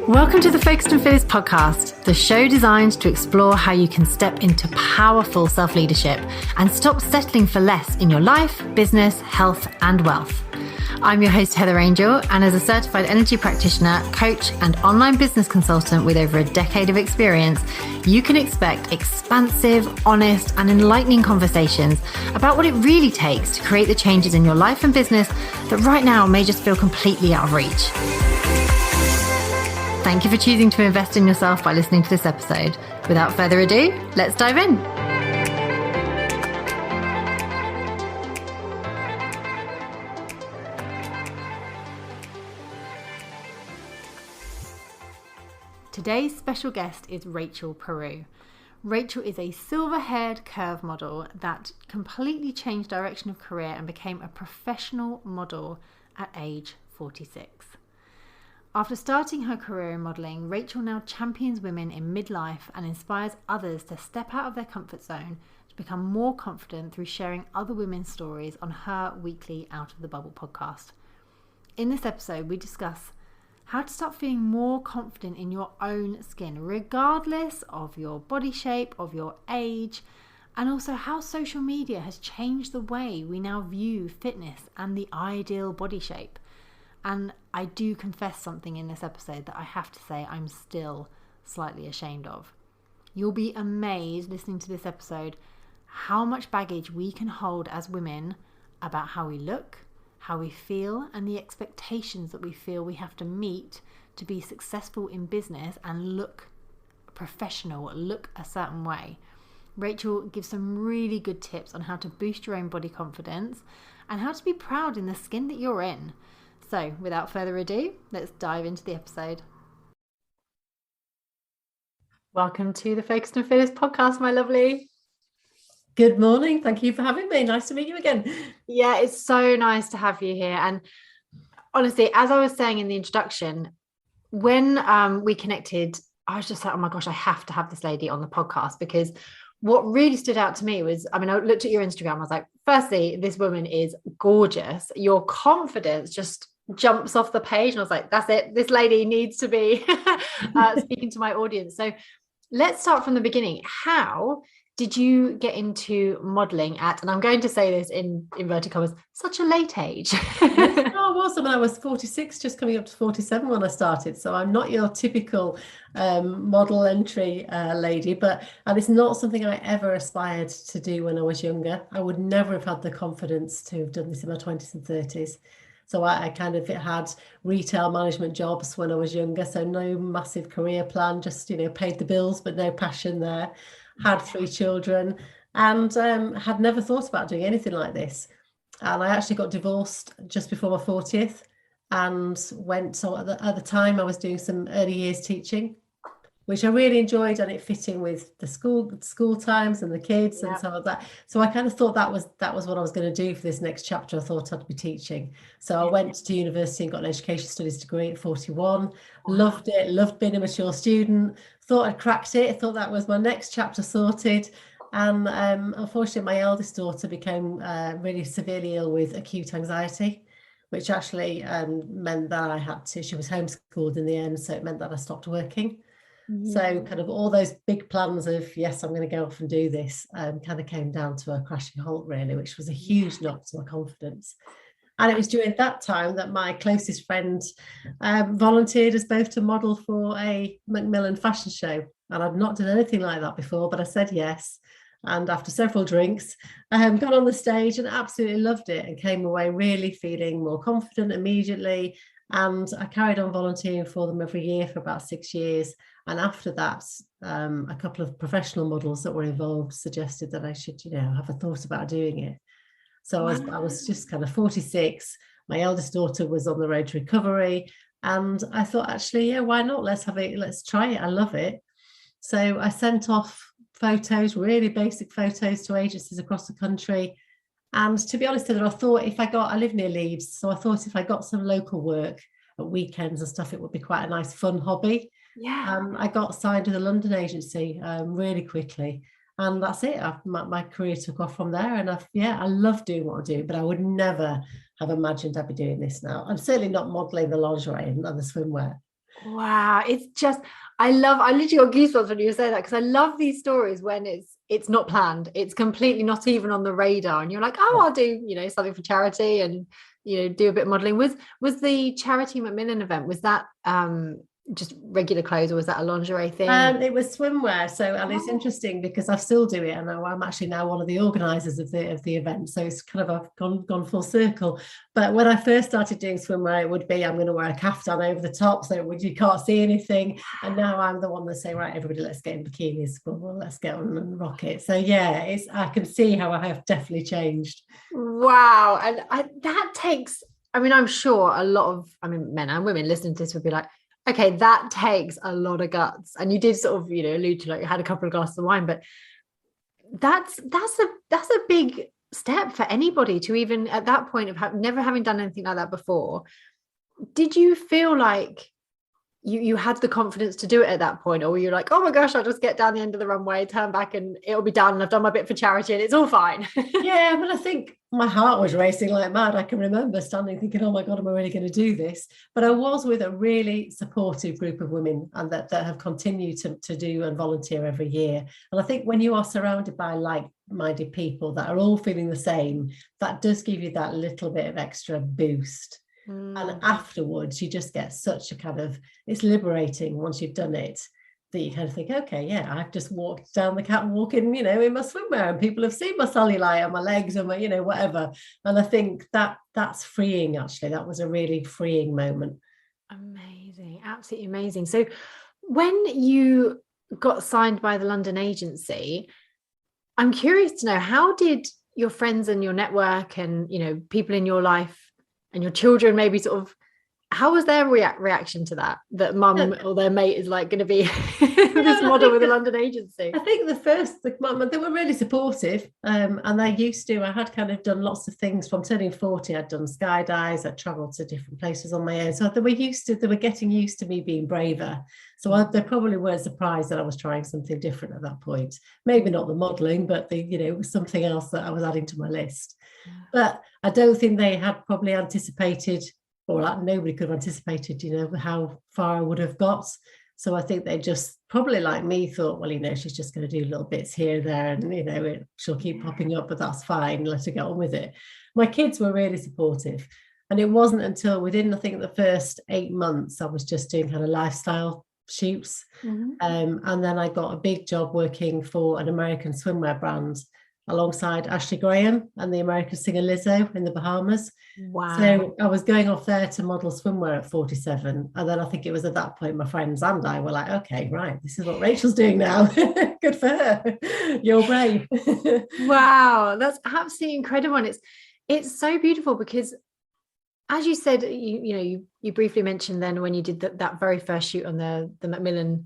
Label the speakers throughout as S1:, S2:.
S1: Welcome to the Focused and Fearless podcast, the show designed to explore how you can step into powerful self-leadership and stop settling for less in your life, business, health, and wealth. I'm your host, Heather Angel, and as a certified energy practitioner, coach, and online business consultant with over a decade of experience, you can expect expansive, honest, and enlightening conversations about what it really takes to create the changes in your life and business that right now may just feel completely out of reach. Thank you for choosing to invest in yourself by listening to this episode. Without further ado, let's dive in. Today's special guest is Rachel Peru. Rachel is a silver-haired curve model that completely changed direction of career and became a professional model at age 46. After starting her career in modelling, Rachel now champions women in midlife and inspires others to step out of their comfort zone to become more confident through sharing other women's stories on her weekly Out of the Bubble podcast. In this episode, we discuss how to start feeling more confident in your own skin, regardless of your body shape, of your age, and also how social media has changed the way we now view fitness and the ideal body shape. And I do confess something in this episode that I have to say I'm still slightly ashamed of. You'll be amazed listening to this episode how much baggage we can hold as women about how we look, how we feel, and the expectations that we feel we have to meet to be successful in business and look professional, look a certain way. Rachel gives some really good tips on how to boost your own body confidence and how to be proud in the skin that you're in. So, without further ado, let's dive into the episode. Welcome to the Focused and Fearless podcast, my lovely.
S2: Good morning. Thank you for having me. Nice to meet you again.
S1: Yeah, it's so nice to have you here. And honestly, as I was saying in the introduction, when we connected, I was just like, oh my gosh, I have to have this lady on the podcast, because what really stood out to me was, I looked at your Instagram. I was like, firstly, this woman is gorgeous. Your confidence just jumps off the page. And I was like, that's it. This lady needs to be speaking to my audience. So let's start from the beginning. How did you get into modeling at, and I'm going to say this in inverted commas, such a late age?
S2: I was 46, just coming up to 47 when I started. So I'm not your typical model entry lady, and it's not something I ever aspired to do when I was younger. I would never have had the confidence to have done this in my 20s and 30s. So I kind of had retail management jobs when I was younger. So no massive career plan, just, paid the bills, but no passion there. Had 3 children and had never thought about doing anything like this. And I actually got divorced just before my 40th and at the time I was doing some early years teaching, which I really enjoyed, and it fit in with the school times and the kids and some of that. So I kind of thought that was what I was going to do for this next chapter. I thought I'd be teaching. So I went to university and got an education studies degree at 41. Loved it, loved being a mature student. Thought I'd cracked it. I thought that was my next chapter sorted. And unfortunately, my eldest daughter became really severely ill with acute anxiety, which actually meant that she was homeschooled in the end. So it meant that I stopped working. So kind of all those big plans of, yes, I'm going to go off and do this, kind of came down to a crashing halt, really, which was a huge knock to my confidence. And it was during that time that my closest friend volunteered as both to model for a Macmillan fashion show. And I'd not done anything like that before, but I said yes. And after several drinks, got on the stage and absolutely loved it and came away really feeling more confident immediately. And I carried on volunteering for them every year for about 6 years. And after that, a couple of professional models that were involved suggested that I should, have a thought about doing it. So I was just kind of 46. My eldest daughter was on the road to recovery. And I thought, actually, yeah, why not? Let's try it. I love it. So I sent off photos, really basic photos, to agencies across the country. And to be honest, I thought I live near Leeds, so I thought if I got some local work at weekends and stuff, it would be quite a nice, fun hobby.
S1: Yeah.
S2: I got signed with a London agency really quickly. And that's it. My career took off from there. And I love doing what I do, but I would never have imagined I'd be doing this now. I'm certainly not modelling the lingerie and the swimwear.
S1: Wow, it's just I literally got goosebumps when you say that, because I love these stories when it's not planned. It's completely not even on the radar. And you're like, oh,
S2: Yeah.
S1: I'll do, something for charity and do a bit of modeling. Was the charity Macmillan event, was that just regular clothes, or was that a lingerie thing?
S2: It was swimwear. So, and it's
S1: Oh.
S2: interesting because I still do it, and I'm actually now one of the organisers of the event. So it's kind of gone full circle. But when I first started doing swimwear, it would be I'm going to wear a caftan over the top, so you can't see anything. And now I'm the one that's saying, right, everybody, let's get in bikinis. Well, let's get on and rock it. So yeah, I can see how I have definitely changed.
S1: Wow. And that takes, I mean, I'm sure a lot of, men and women listening to this would be like, okay, that takes a lot of guts. And you did sort of, allude to, like, you had a couple of glasses of wine, but that's a big step for anybody to, even at that point of never having done anything like that before. Did you feel like you had the confidence to do it at that point, or were you like, oh my gosh, I'll just get down the end of the runway, turn back, and it'll be done, and I've done my bit for charity and it's all fine?
S2: Yeah, but I think my heart was racing like mad. I can remember standing thinking, oh my God, am I really going to do this? But I was with a really supportive group of women, and that have continued to do and volunteer every year. And I think when you are surrounded by like-minded people that are all feeling the same, that does give you that little bit of extra boost. And afterwards, you just get such a kind of, it's liberating once you've done it, that you kind of think, okay, yeah, I've just walked down the catwalk in my swimwear, and people have seen my cellulite and my legs and my, whatever. And I think that's freeing, actually. That was a really freeing moment.
S1: Amazing, absolutely amazing. So when you got signed by the London agency, I'm curious to know, how did your friends and your network and, people in your life and your children maybe sort of, how was their reaction to that mum or their mate is like going to be this model with a London agency?
S2: I think they were really supportive, and I had kind of done lots of things from turning 40. I'd done skydives, I'd traveled to different places on my own, so they were getting used to me being braver. So they probably weren't surprised that I was trying something different at that point. Maybe not the modeling, but it was something else that I was adding to my list. But I don't think they had probably anticipated, or like nobody could have anticipated, how far I would have got. So I think they just probably, like me, thought, well, she's just going to do little bits here, there, and, she'll keep popping up, but that's fine. Let her get on with it. My kids were really supportive. And it wasn't until within, I think, the first 8 months, I was just doing kind of lifestyle shoots. And then I got a big job working for an American swimwear brand alongside Ashley Graham and the American singer Lizzo in the Bahamas.
S1: Wow.
S2: So I was going off there to model swimwear at 47. And then I think it was at that point my friends and I were like, okay, right, this is what Rachel's doing now. Good for her. You're brave.
S1: Wow, that's absolutely incredible. And it's so beautiful because, as you said, you briefly mentioned then when you did that very first shoot on the Macmillan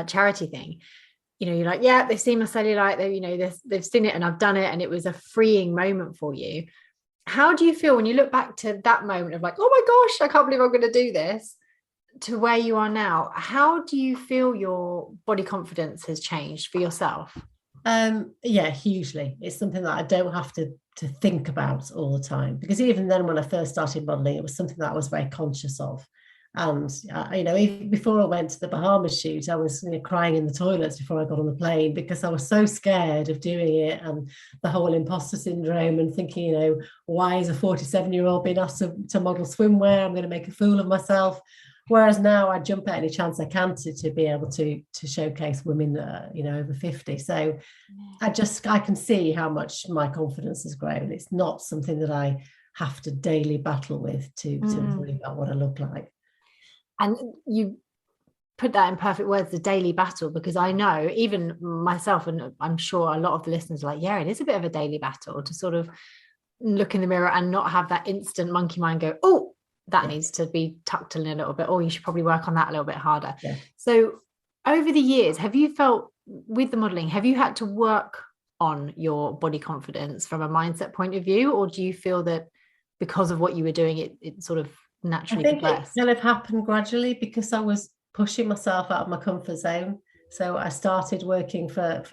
S1: charity thing, you're like, yeah, they've seen my cellulite, they've seen it and I've done it, and it was a freeing moment for you. How do you feel when you look back to that moment of like, oh my gosh, I can't believe I'm going to do this, to where you are now? How do you feel your body confidence has changed for yourself?
S2: Yeah, hugely. It's something that I don't have to think about all the time, because even then when I first started modeling, it was something that I was very conscious of. And even before I went to the Bahamas shoot, I was crying in the toilets before I got on the plane, because I was so scared of doing it, and the whole imposter syndrome, and thinking, why is a 47-year-old being asked to model swimwear? I'm going to make a fool of myself. Whereas now I jump at any chance I can to be able to showcase women that are, over 50. So I can see how much my confidence has grown. It's not something that I have to daily battle with to worry about what I look like.
S1: And you put that in perfect words, the daily battle, because I know even myself, and I'm sure a lot of the listeners are like, yeah, it is a bit of a daily battle to sort of look in the mirror and not have that instant monkey mind go, oh, that needs to be tucked in a little bit, or you should probably work on that a little bit harder. So over the years, have you felt with the modeling, have you had to work on your body confidence from a mindset point of view, or do you feel that because of what you were doing, it sort of naturally
S2: progressed?
S1: I think
S2: it kind of happened gradually, because I was pushing myself out of my comfort zone. So I started working for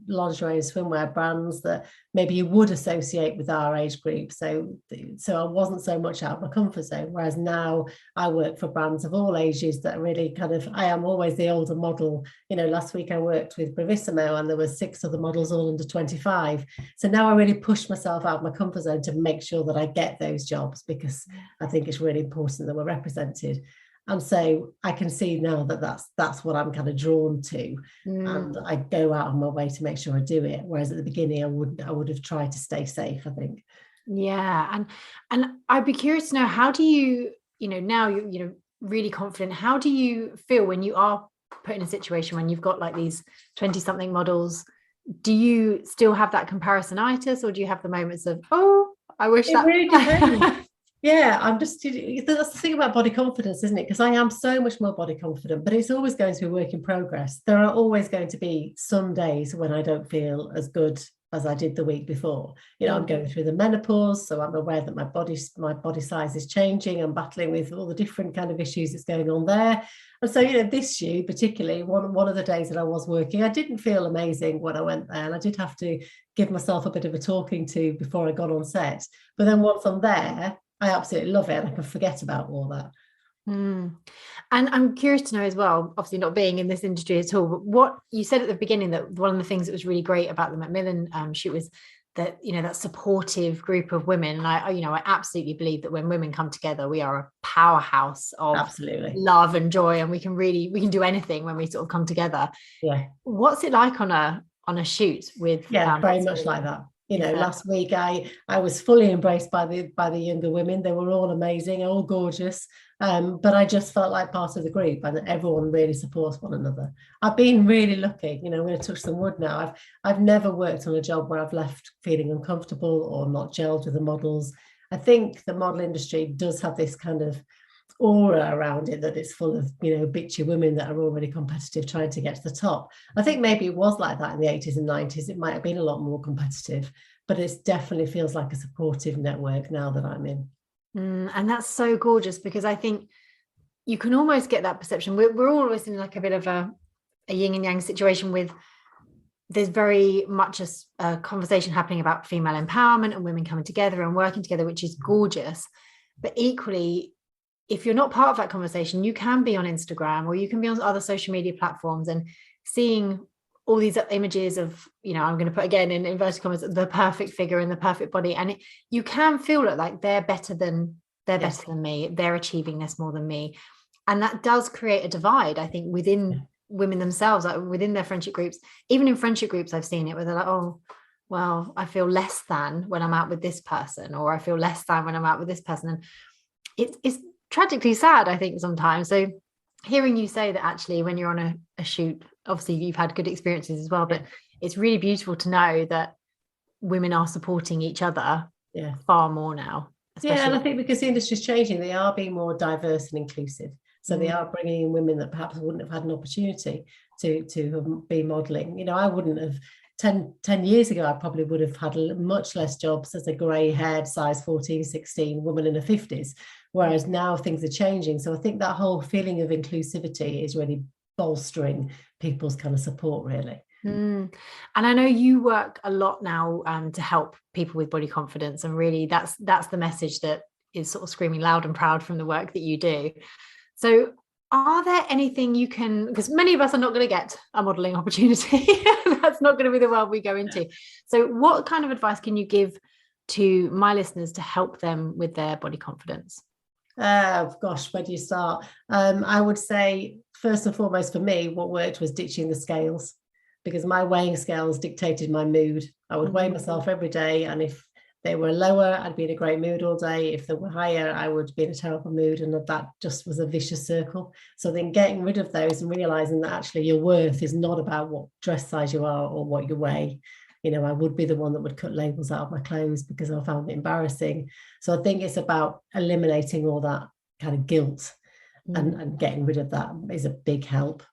S2: lingerie and swimwear brands that maybe you would associate with our age group. So I wasn't so much out of my comfort zone. Whereas now I work for brands of all ages that really kind of, I am always the older model. Last week I worked with Bravissimo and there were 6 other models all under 25. So now I really push myself out of my comfort zone to make sure that I get those jobs, because I think it's really important that we're represented. And so I can see now that that's what I'm kind of drawn to, and I go out of my way to make sure I do it. Whereas at the beginning, I would have tried to stay safe, I think.
S1: Yeah, and I'd be curious to know, how do you, now you're really confident. How do you feel when you are put in a situation when you've got like these 20-something models? Do you still have that comparisonitis, or do you have the moments of, oh, I wish
S2: it really depends. Yeah, that's the thing about body confidence, isn't it? Because I am so much more body confident, but it's always going to be a work in progress. There are always going to be some days when I don't feel as good as I did the week before. I'm going through the menopause, so I'm aware that my body size is changing. I'm battling with all the different kind of issues that's going on there. And so, this shoot, particularly, one of the days that I was working, I didn't feel amazing when I went there, and I did have to give myself a bit of a talking to before I got on set. But then once I'm there, I absolutely love it, and I can forget about all that.
S1: And I'm curious to know as well, obviously not being in this industry at all, but what you said at the beginning, that one of the things that was really great about the Macmillan shoot was that, that supportive group of women. And I absolutely believe that when women come together, we are a powerhouse of
S2: absolutely
S1: love and joy, and we can do anything when we sort of come together.
S2: Yeah.
S1: What's it like on a shoot with?
S2: Yeah, very much like that. Last week I was fully embraced by the younger women. They were all amazing, all gorgeous. But I just felt like part of the group, and everyone really supports one another. I've been really lucky. I'm going to touch some wood now. I've never worked on a job where I've left feeling uncomfortable or not gelled with the models. I think the model industry does have this kind of aura around it, that it's full of bitchy women that are already competitive trying to get to the top. I think maybe it was like that in the 80s and 90s. It might have been a lot more competitive, but it definitely feels like a supportive network now that I'm in.
S1: And that's so gorgeous, because I think you can almost get that perception. We're always in like a bit of a yin and yang situation, with there's very much a conversation happening about female empowerment and women coming together and working together, which is gorgeous. But equally, if you're not part of that conversation, you can be on Instagram or you can be on other social media platforms and seeing all these images of, I'm going to put again in inverted commas, the perfect figure and the perfect body. And you can feel it like they're better than me. They're achieving this more than me. And that does create a divide, I think, within women themselves, like within their friendship groups. Even in friendship groups, I've seen it where they're like, oh, well, I feel less than when I'm out with this person, or I feel less than when I'm out with this person. And it's tragically sad, I think, sometimes. So hearing you say that actually when you're on a shoot, obviously you've had good experiences as well, but it's really beautiful to know that women are supporting each other far more now.
S2: And I think because the industry's changing, they are being more diverse and inclusive. So they are bringing in women that perhaps wouldn't have had an opportunity to be modelling. I wouldn't have 10 years ago, I probably would have had much less jobs as a grey-haired size 14, 16 woman in her 50s, whereas now things are changing. So I think that whole feeling of inclusivity is really bolstering people's kind of support, really.
S1: And I know you work a lot now to help people with body confidence, and really that's the message that is sort of screaming loud and proud from the work that you do. So are there anything you can, because many of us are not going to get a modelling opportunity. That's not going to be the world we go into. So what kind of advice can you give to my listeners to help them with their body confidence?
S2: Gosh, where do you start? I would say, first and foremost, for me, what worked was ditching the scales, because my weighing scales dictated my mood. I would weigh myself every day, and if they were lower, I'd be in a great mood all day. If they were higher, I would be in a terrible mood, and that just was a vicious circle. So then getting rid of those and realizing that actually your worth is not about what dress size you are or what you weigh. I would be the one that would cut labels out of my clothes because I found it embarrassing. So I think it's about eliminating all that kind of guilt and getting rid of that is a big help.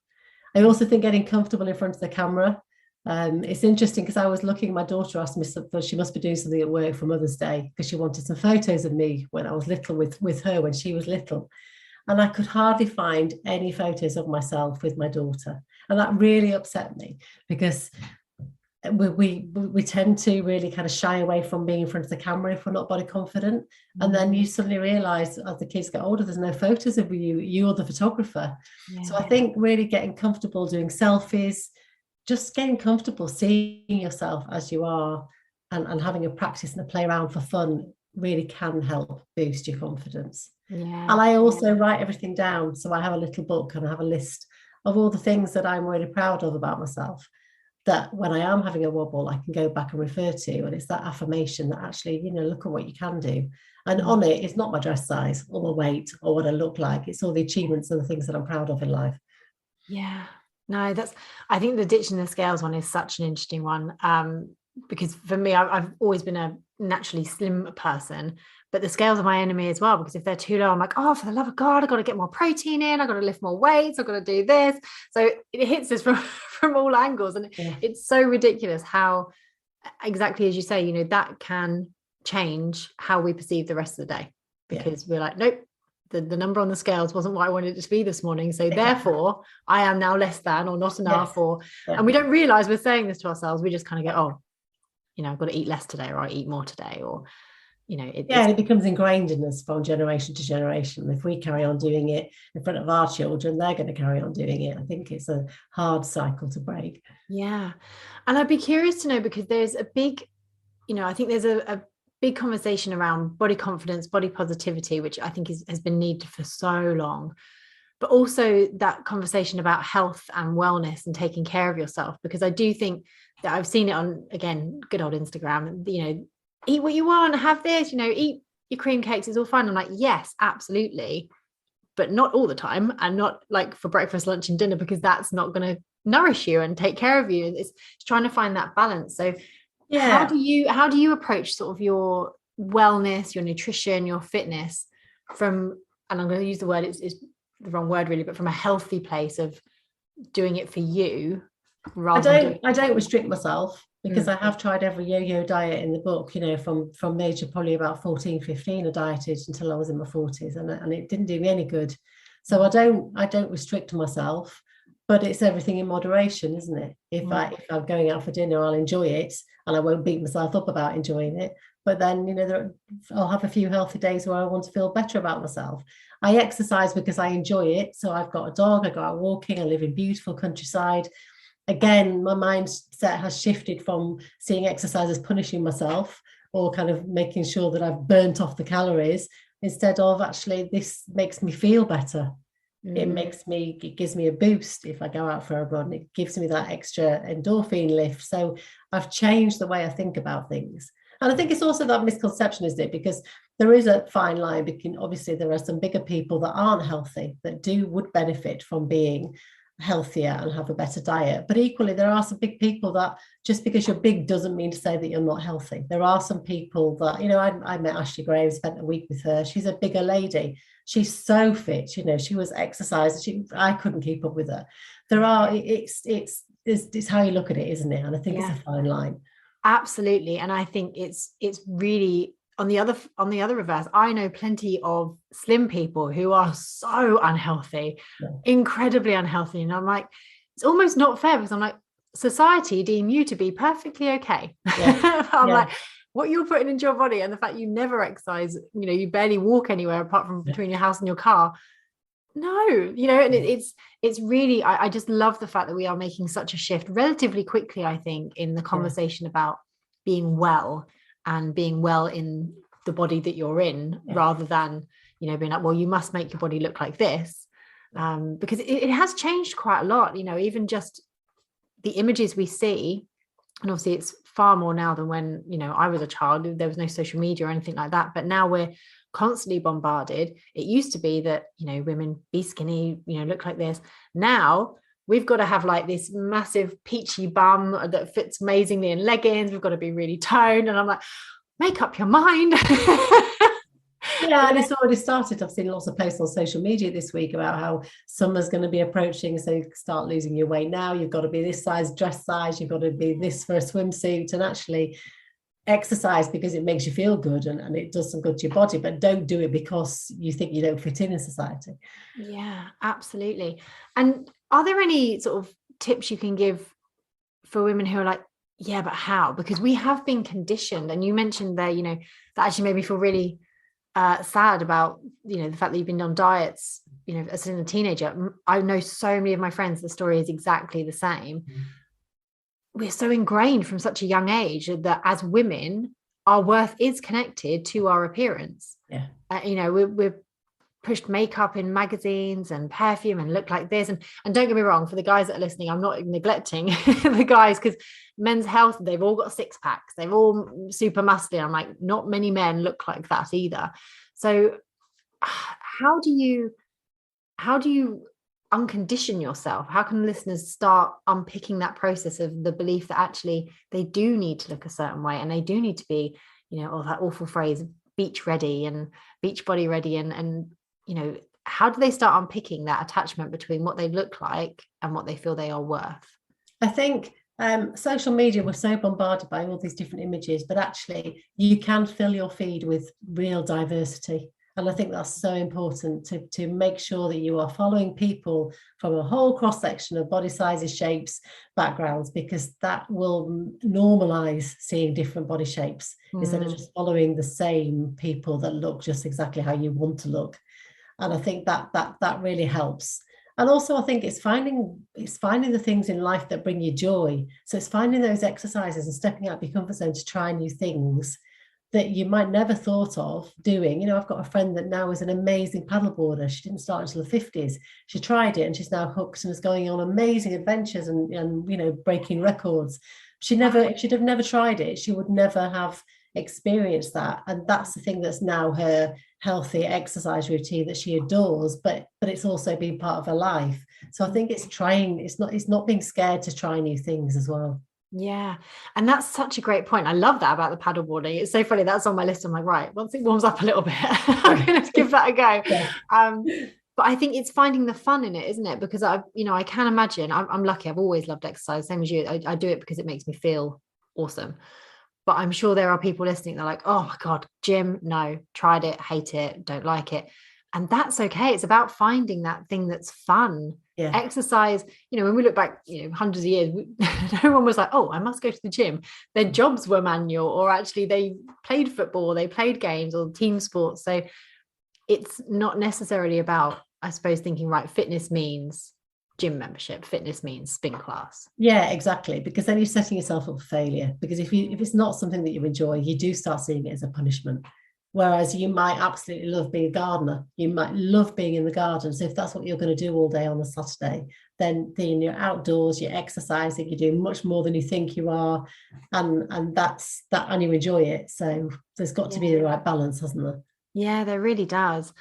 S2: I also think getting comfortable in front of the camera. It's interesting because I was looking, my daughter asked me something, she must be doing something at work for Mother's Day because she wanted some photos of me when I was little with her when she was little. And I could hardly find any photos of myself with my daughter. And that really upset me, because we tend to really kind of shy away from being in front of the camera if we're not body confident. And then you suddenly realize, as the kids get older, there's no photos of you're the photographer. So I think really getting comfortable doing selfies, just getting comfortable seeing yourself as you are, and having a practice and a play around for fun really can help boost your confidence. And I also write everything down. So I have a little book and I have a list of all the things that I'm really proud of about myself, that when I am having a wobble, I can go back and refer to. And it's that affirmation that actually, look at what you can do. And on it, it's not my dress size or my weight or what I look like. It's all the achievements and the things that I'm proud of in life.
S1: Yeah. No, I think the ditching the scales one is such an interesting one. Because for me, I've always been a naturally slim person, but the scales are my enemy as well, because if they're too low, I'm like, oh, for the love of God, I've got to get more protein in, I've got to lift more weights, I've got to do this. So it hits us from all angles. And it's so ridiculous how, exactly as you say, that can change how we perceive the rest of the day, because we're like, nope, the number on the scales wasn't what I wanted it to be this morning. So therefore I am now less than, or not enough, and we don't realize we're saying this to ourselves. We just kind of go, oh, I've got to eat less today, or I eat more today, or
S2: it becomes ingrained in us from generation to generation. If we carry on doing it in front of our children, they're going to carry on doing it. I think it's a hard cycle to break.
S1: And I'd be curious to know, because there's a big, I think there's a big conversation around body confidence, body positivity, which I think has been needed for so long, but also that conversation about health and wellness and taking care of yourself, because I do think that I've seen it on, again, good old Instagram, eat what you want, have this, eat your cream cakes, it's all fine. I'm like, yes, absolutely, but not all the time, and not like for breakfast, lunch and dinner, because that's not going to nourish you and take care of you. It's trying to find that balance. So how do you approach sort of your wellness, your nutrition, your fitness from, and I'm going to use the word, it's the wrong word really, but from a healthy place of doing it for you?
S2: I don't restrict myself, because I have tried every yo-yo diet in the book, from the age of probably about 14, 15, I dieted until I was in my 40s, and it didn't do me any good. So I don't restrict myself, but it's everything in moderation, isn't it? If I'm going out for dinner, I'll enjoy it, and I won't beat myself up about enjoying it. But then, I'll have a few healthy days where I want to feel better about myself. I exercise because I enjoy it. So I've got a dog, I go out walking, I live in beautiful countryside. Again, my mindset has shifted from seeing exercise as punishing myself, or kind of making sure that I've burnt off the calories, instead of actually, this makes me feel better. It gives me a boost if I go out for a run. It gives me that extra endorphin lift. So I've changed the way I think about things. And I think it's also that misconception, isn't it? Because there is a fine line between, obviously there are some bigger people that aren't healthy, that would benefit from being healthier and have a better diet. But equally, there are some big people that, just because you're big doesn't mean to say that you're not healthy. There are some people that, I met Ashley Graves, spent a week with her. She's a bigger lady. She's so fit, she was exercising. I couldn't keep up with her. It's how you look at it, isn't it? And I think it's a fine line.
S1: Absolutely. And I think it's really, on the other reverse, I know plenty of slim people who are so unhealthy, incredibly unhealthy. And I'm like, it's almost not fair, because I'm like, society deem you to be perfectly okay. I'm like, what you're putting into your body, and the fact you never exercise, you barely walk anywhere apart from between your house and your car. No, and it's really, I just love the fact that we are making such a shift relatively quickly, I think, in the conversation about being well, and being well in the body that you're in, rather than, being like, well, you must make your body look like this. Because it has changed quite a lot, even just the images we see. And obviously it's far more now than when, I was a child. There was no social media or anything like that. But now we're constantly bombarded. It used to be that, women be skinny, look like this. Now we've got to have like this massive peachy bum that fits amazingly in leggings. We've got to be really toned. And I'm like, make up your mind.
S2: And it's already started. I've seen lots of posts on social media this week about how summer's going to be approaching, so you start losing your weight now. You've got to be this size dress size, you've got to be this for a swimsuit, and actually exercise because it makes you feel good and it does some good to your body, but don't do it because you think you don't fit in society.
S1: Yeah, absolutely. And are there any sort of tips you can give for women who are like, yeah, but how? Because we have been conditioned. And you mentioned there, that actually made me feel really sad about, the fact that you've been on diets, as a teenager. I know so many of my friends, the story is exactly the same. We're so ingrained from such a young age that as women, our worth is connected to our appearance.
S2: Yeah.
S1: We're pushed makeup in magazines and perfume and look like this. And don't get me wrong, for the guys that are listening, I'm not neglecting the guys, because men's health, they've all got six packs. They're all super muscular. I'm like, not many men look like that either. So how do you uncondition yourself? How can listeners start unpicking that process of the belief that actually they do need to look a certain way, and they do need to be, or that awful phrase, beach ready and beach body ready, and how do they start unpicking that attachment between what they look like and what they feel they are worth?
S2: I think social media, we're so bombarded by all these different images, but actually you can fill your feed with real diversity. And I think that's so important to make sure that you are following people from a whole cross section of body sizes, shapes, backgrounds, because that will normalize seeing different body shapes instead of just following the same people that look just exactly how you want to look. And I think that really helps. And also I think it's finding the things in life that bring you joy. So it's finding those exercises and stepping out of your comfort zone to try new things that you might never thought of doing. I've got a friend that now is an amazing paddleboarder. She didn't start until the 50s. She tried it and she's now hooked and is going on amazing adventures and breaking records. If she'd have never tried it, she would never have experienced that. And that's the thing that's now her healthy exercise routine that she adores, but it's also been part of her life. So I think it's not being scared to try new things as well.
S1: Yeah. And that's such a great point. I love that about the paddleboarding. It's so funny. That's on my list. I'm like, right, once it warms up a little bit, I'm going to give that a go.
S2: Yeah.
S1: But I think it's finding the fun in it, isn't it? Because I can imagine, I'm lucky. I've always loved exercise, same as you. I do it because it makes me feel awesome. But I'm sure there are people listening. They're like, oh my God, gym, no, tried it, hate it, don't like it. And that's okay. It's about finding that thing that's fun.
S2: Yeah.
S1: Exercise, when we look back, hundreds of years, no one was like, oh, I must go to the gym. Their jobs were manual, or actually they played football, they played games or team sports. So it's not necessarily about, I suppose, thinking, right, fitness means gym membership, fitness means spin class.
S2: Yeah, exactly. Because then you're setting yourself up for failure. Because if it's not something that you enjoy, you do start seeing it as a punishment. Whereas you might absolutely love being a gardener. You might love being in the garden. So if that's what you're going to do all day on a Saturday, then you're outdoors, you're exercising, you're doing much more than you think you are. And that's that, and you enjoy it. So there's got to be the right balance, hasn't there?
S1: Yeah, there really does.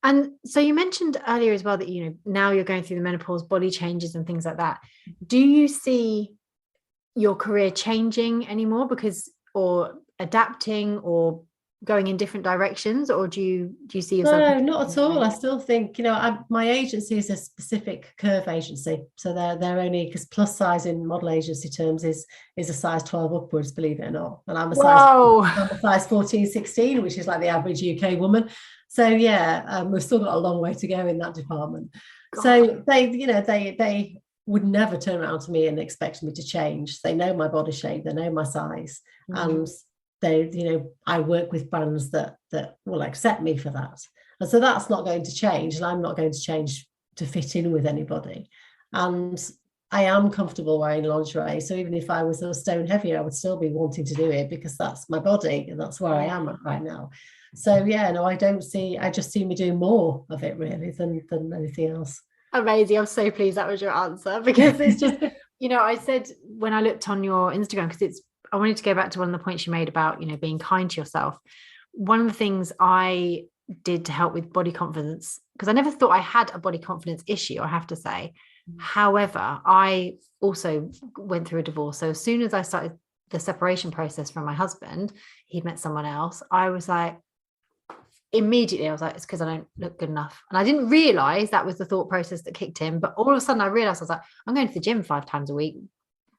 S1: And so you mentioned earlier as well that, now you're going through the menopause, body changes and things like that. Do you see your career changing anymore or adapting or going in different directions, or do you see yourself?
S2: No, not at all. I still think, my agency is a specific curve agency. So they're only, because plus size in model agency terms is a size 12 upwards, believe it or not. And I'm a size 14, 16, which is like the average UK woman. So yeah, we've still got a long way to go in that department. God. So they would never turn around to me and expect me to change. They know my body shape, they know my size, and I work with brands that will accept me for that. And so that's not going to change, and I'm not going to change to fit in with anybody. And I am comfortable wearing lingerie. So even if I was a stone heavier, I would still be wanting to do it because that's my body and that's where I am at right now. So yeah, no, I just see me doing more of it really than anything else.
S1: Amazing. I'm so pleased that was your answer, because it's just, I said when I looked on your Instagram, because I wanted to go back to one of the points you made about, being kind to yourself. One of the things I did to help with body confidence, because I never thought I had a body confidence issue, I have to say. However, I also went through a divorce. So as soon as I started the separation process from my husband, he'd met someone else. I was like, immediately I was like, it's because I don't look good enough. And I didn't realize that was the thought process that kicked in. But all of a sudden I realized, I was like, I'm going to the gym 5 times a week,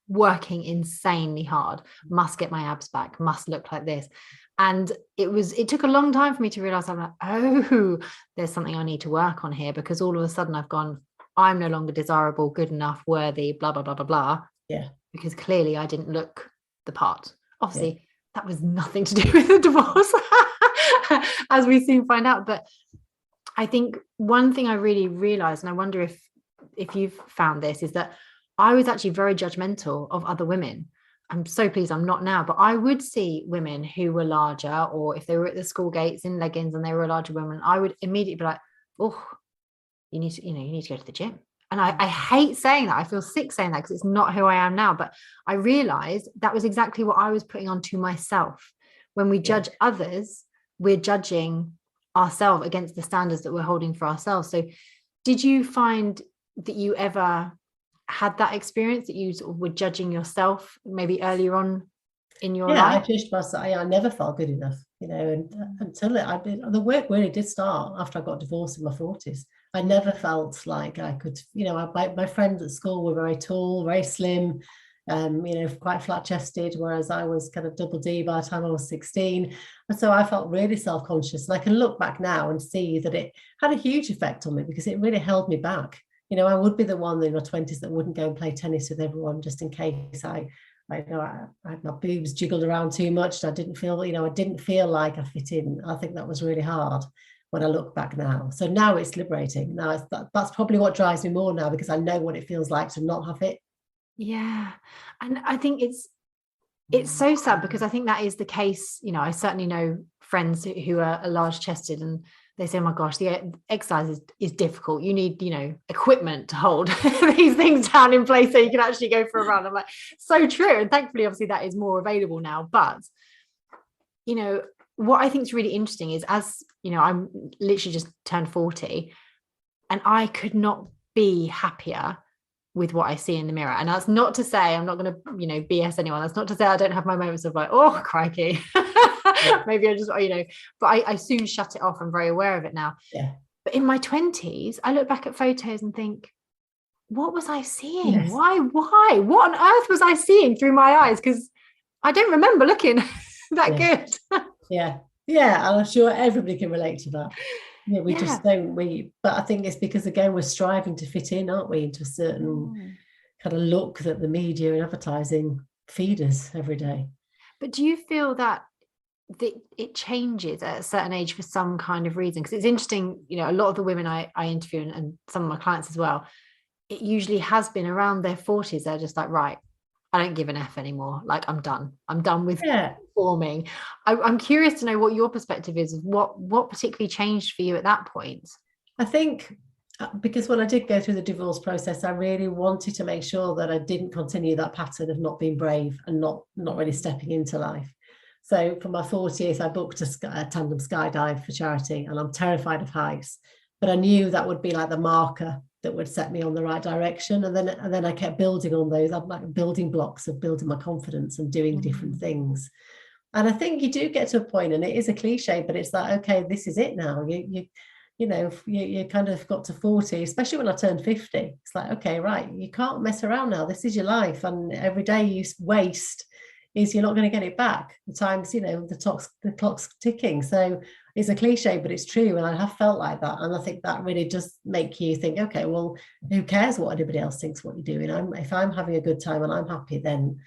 S1: working insanely hard, must get my abs back, must look like this. And it took a long time for me to realize, I'm like, oh, there's something I need to work on here, because all of a sudden I've gone, I'm no longer desirable, good enough, worthy, blah, blah, blah, blah, blah.
S2: Yeah.
S1: Because clearly I didn't look the part. Obviously,
S2: Yeah.
S1: that was nothing to do with the divorce, as we soon find out. But I think one thing I really realized, and I wonder if you've found this, is that I was actually very judgmental of other women. I'm so pleased I'm not now, but I would see women who were larger, or if they were at the school gates in leggings and they were a larger woman, I would immediately be like, oh, you need to go to the gym. And I hate saying that. I feel sick saying that because it's not who I am now. But I realized that was exactly what I was putting onto myself. When we judge others, we're judging ourselves against the standards that we're holding for ourselves. So did you find that you ever had that experience, that you sort of were judging yourself maybe earlier on in your life?
S2: I judged myself. I never felt good enough, and until the work really did start after I got divorced in my 40s. I never felt like I could, my friends at school were very tall, very slim, quite flat chested, whereas I was kind of double D by the time I was 16. And so I felt really self-conscious. And I can look back now and see that it had a huge effect on me because it really held me back. I would be the one in my 20s that wouldn't go and play tennis with everyone just in case I had my boobs jiggled around too much. I didn't feel like I fit in. I think that was really hard when I look back now. So now it's liberating. Now that's probably what drives me more now, because I know what it feels like to not have it.
S1: Yeah. And I think it's so sad, because I think that is the case. I certainly know friends who are large chested, and they say, oh my gosh, the exercise is difficult. You need, equipment to hold these things down in place so you can actually go for a run. I'm like, so true. And thankfully, obviously, that is more available now. But, what I think is really interesting is, as I'm literally just turned 40, and I could not be happier with what I see in the mirror. And that's not to say, I'm not going to, BS anyone. That's not to say I don't have my moments of like, oh, crikey. Maybe I just, but I soon shut it off. I'm very aware of it now.
S2: Yeah.
S1: But in my 20s, I look back at photos and think, what was I seeing?
S2: Yes.
S1: Why? What on earth was I seeing through my eyes? Because I don't remember looking that good.
S2: Yeah. And I'm sure everybody can relate to that. We just don't, but I think it's because, again, we're striving to fit in, aren't we, into a certain kind of look that the media and advertising feed us every day.
S1: But do you feel that it changes at a certain age for some kind of reason? Because it's interesting, a lot of the women I interview, and some of my clients as well, it usually has been around their 40s. They're just like, right, I don't give an F anymore. Like, I'm done with performing. I'm curious to know what your perspective is of what particularly changed for you at that point.
S2: I think because when I did go through the divorce process, I really wanted to make sure that I didn't continue that pattern of not being brave and not really stepping into life. So for my 40th, I booked a tandem skydive for charity, and I'm terrified of heights, but I knew that would be like the marker that would set me on the right direction. And then I kept building on those. I'm like building blocks of building my confidence and doing different things. And I think you do get to a point, and it is a cliche, but it's like, okay, this is it now. You kind of got to 40, especially when I turned 50. It's like, okay, right, you can't mess around now. This is your life. And every day you waste is you're not going to get it back. The times, the clock's ticking. So it's a cliche, but it's true. And I have felt like that. And I think that really does make you think, okay, well, who cares what anybody else thinks what you're doing? If I'm having a good time and I'm happy, then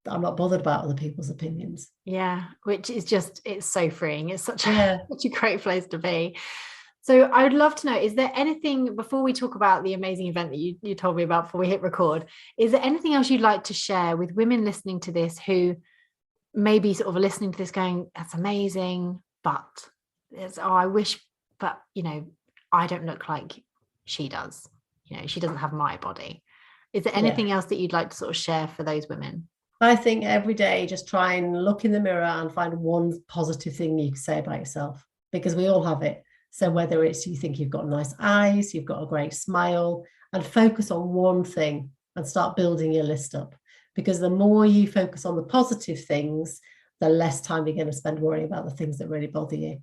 S2: I'm not bothered about other people's opinions.
S1: Yeah, which is it's so freeing. It's such a great place to be. So I would love to know, is there anything, before we talk about the amazing event that you told me about before we hit record, is there anything else you'd like to share with women listening to this who maybe sort of are listening to this going, that's amazing, but I wish, but, I don't look like she does. She doesn't have my body. Is there anything else that you'd like to sort of share for those women?
S2: I think every day, just try and look in the mirror and find one positive thing you can say about yourself, because we all have it. So whether it's you think you've got nice eyes, you've got a great smile, and focus on one thing and start building your list up. Because the more you focus on the positive things, the less time you're going to spend worrying about the things that really bother you.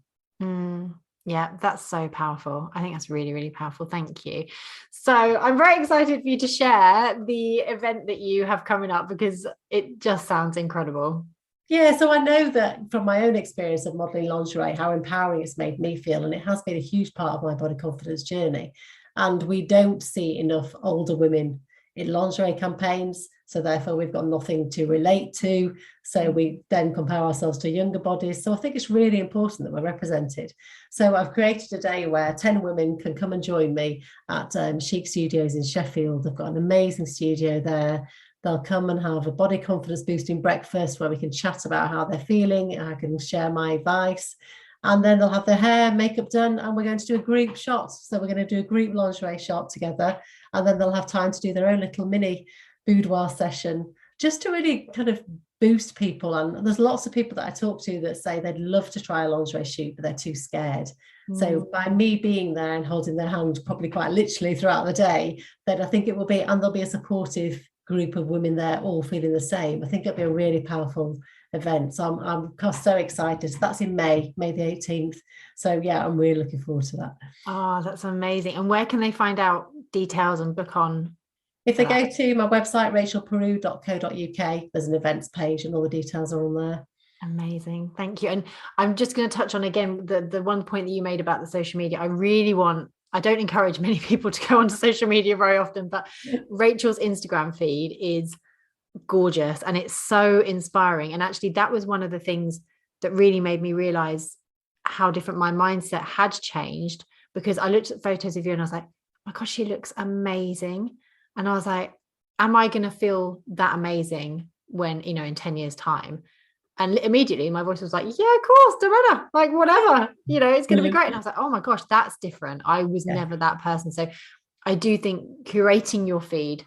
S1: Yeah, that's so powerful. I think that's really, really powerful. Thank you. So I'm very excited for you to share the event that you have coming up, because it just sounds incredible.
S2: Yeah, so I know that from my own experience of modeling lingerie, how empowering it's made me feel. And it has been a huge part of my body confidence journey. And we don't see enough older women in lingerie campaigns. So therefore we've got nothing to relate to. So we then compare ourselves to younger bodies. So I think it's really important that we're represented. So I've created a day where 10 women can come and join me at Chic Studios in Sheffield. They've got an amazing studio there. They'll come and have a body confidence boosting breakfast where we can chat about how they're feeling, and I can share my advice. And then they'll have their hair, makeup done, and we're going to do a group shot. So we're going to do a group lingerie shot together, and then they'll have time to do their own little mini boudoir session, just to really kind of boost people. And there's lots of people that I talk to that say they'd love to try a lingerie shoot, but they're too scared. So by me being there and holding their hand probably quite literally throughout the day, then I think it will be, and there'll be a supportive group of women there all feeling the same. I think it'll be a really powerful event. So I'm so excited. So that's in May the 18th. So yeah, I'm really looking forward to that.
S1: Oh, that's amazing. And where can they find out details and book on?
S2: If they go to my website, rachelperu.co.uk, there's an events page and all the details are on there.
S1: Amazing. Thank you. And I'm just going to touch on again the one point that you made about the social media. I don't encourage many people to go onto social media very often, but Rachel's Instagram feed is gorgeous and it's so inspiring. And actually that was one of the things that really made me realize how different my mindset had changed, because I looked at photos of you and I was like, oh my gosh, she looks amazing. And I was like, am I going to feel that amazing when, in 10 years time? And immediately my voice was like, yeah, of course, Doretta, like whatever, it's going to be great. And I was like, oh my gosh, that's different. I was never that person. So I do think curating your feed,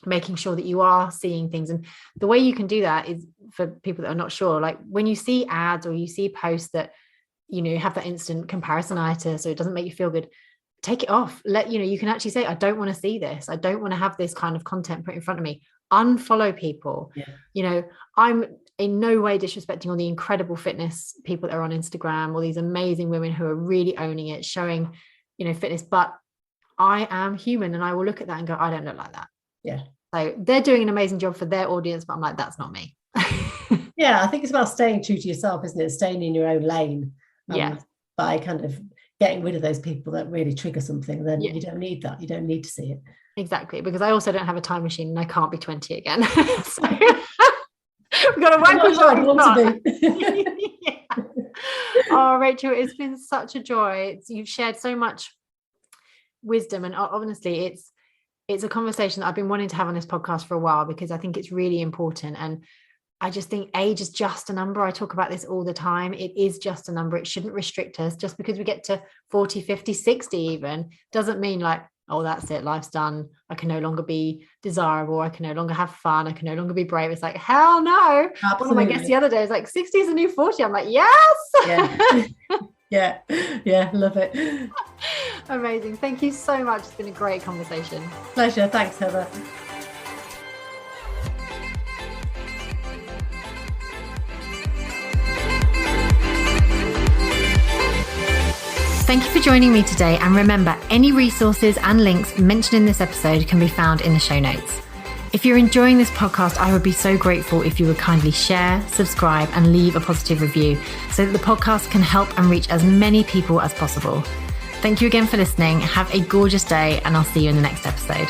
S1: making sure that you are seeing things. And the way you can do that is, for people that are not sure, like when you see ads or you see posts that, have that instant comparisonitis or it doesn't make you feel good, take it off. You can actually say, I don't want to see this. I don't want to have this kind of content put in front of me. Unfollow people. I'm in no way disrespecting all the incredible fitness people that are on Instagram, all these amazing women who are really owning it, showing, fitness, but I am human and I will look at that and go, I don't look like that.
S2: Yeah. So
S1: they're doing an amazing job for their audience, but I'm like, that's not me.
S2: Yeah. I think it's about staying true to yourself, isn't it? Staying in your own lane. By kind of getting rid of those people that really trigger something, then you don't need that. You don't need to see it. Exactly.
S1: Because I also don't have a time machine and I can't be 20 again. So we've got to work with what we want to be. Oh, Rachel, it's been such a joy. You've shared so much wisdom, and honestly, it's a conversation that I've been wanting to have on this podcast for a while, because I think it's really important. And I just think age is just a number. I talk about this all the time. It is just a number. It shouldn't restrict us. Just because we get to 40, 50, 60 even, doesn't mean like, oh, that's it, life's done. I can no longer be desirable. I can no longer have fun. I can no longer be brave. It's like, hell no.
S2: Absolutely.
S1: One of my guests the other day was like, 60 is a new 40. I'm like, yes.
S2: Yeah, love it.
S1: Amazing. Thank you so much. It's been a great conversation.
S2: Pleasure. Thanks, Heather.
S1: Thank you for joining me today, and remember, any resources and links mentioned in this episode can be found in the show notes. If you're enjoying this podcast, I would be so grateful if you would kindly share, subscribe, and leave a positive review so that the podcast can help and reach as many people as possible. Thank you again for listening. Have a gorgeous day, and I'll see you in the next episode.